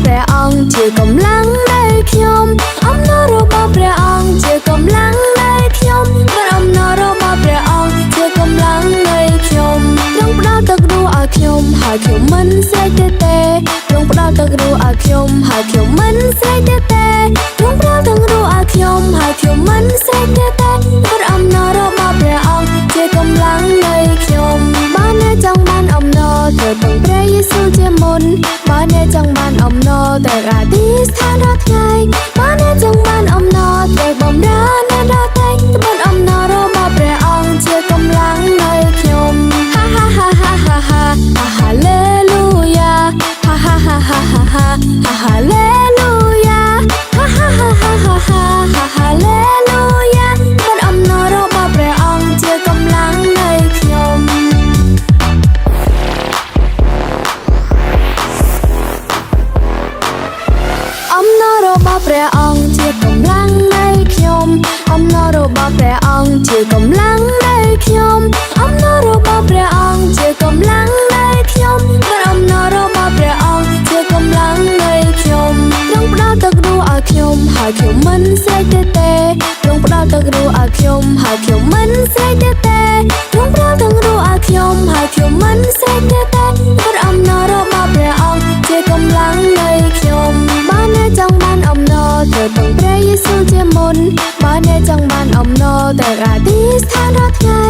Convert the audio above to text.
ព្រះអង្គជាកម្លាំងនៃខ្ញុំអំណររបស់ព្រះអង្គជាកម្លាំងនៃខ្ញុំព្រះអំណររបស់ព្រះអង្គជាកម្លាំងនៃខ្ញុំទ្រង់ផ្ដល់ទឹករស់ឲ្យខ្ញុំហើយខ្ញុំមិនស្រេកទេទ្រង់ផ្ដល់ទឹករស់ឲ្យខ្ញុំហើយខ្ញុំមិនស្រេកទេទ្រង់ផ្ដល់ទឹករស់ឲ្យខ្ញុំហើយខ្ញុំមិនស្រេកទេព្រះអំណររបស់ព្រះអង្គជាកម្លាំងនៃខ្ញុំបើអ្នកចង់បានអំណរទៅទាំងព្រះយេស៊ូវជាមុនបើអ្នកចង់បានអំណរទៅអធិស្ឋានរាល់ថ្ងៃបើអ្នកចង់បានអំណរទៅបម្រើអ្នករាល់ថ្ងៃព្រះអំណររបស់ព្រះអង្គជាកម្លាំងនៃខ្ញុំហាហាហាហាហាហាហាឡេលូយ៉ាហាហាហាហាហាហាហាឡេលូយ៉ាហាហាហាហាហាហាហាឡេលូយ៉ាព្រះអំណររបស់ព្រះអង្គជាកម្លាំងនៃខ្ញុំអំណររបស់ព្រះអង្គជាកម្លាំងនៃខ្ញុំអំណររបស់ព្រះអង្គជាកម្លាំងនៃខ្ញុំអំណររបស់ព្រះអង្គជាកម្លាំងនៃខ្ញុំព្រះអំណររបស់ព្រះអង្គជាកម្លាំងនៃខ្ញុំទ្រង់ផ្ដល់ទឹករស់ឲ្យខ្ញុំហើយខ្ញុំមិនស្រេកទេទ្រង់ផ្ដល់ទឹករស់ឲ្យខ្ញុំហើយខ្ញុំមិនស្រេកទេទ្រង់ផ្ដល់ទឹករស់ឲ្យខ្ញុំហើយខ្ញុំមិនស្រេកទេព្រះអំណររបស់ព្រះអង្គជាកម្លាំងនៃខ្ញុំបើអ្នកចង់បានអំណរទៅទាំងព្រះយេស៊ូវជាមុនបើអ្នកចង់បានអំណរទៅអធិស្ឋានរាល់ថ្ងៃ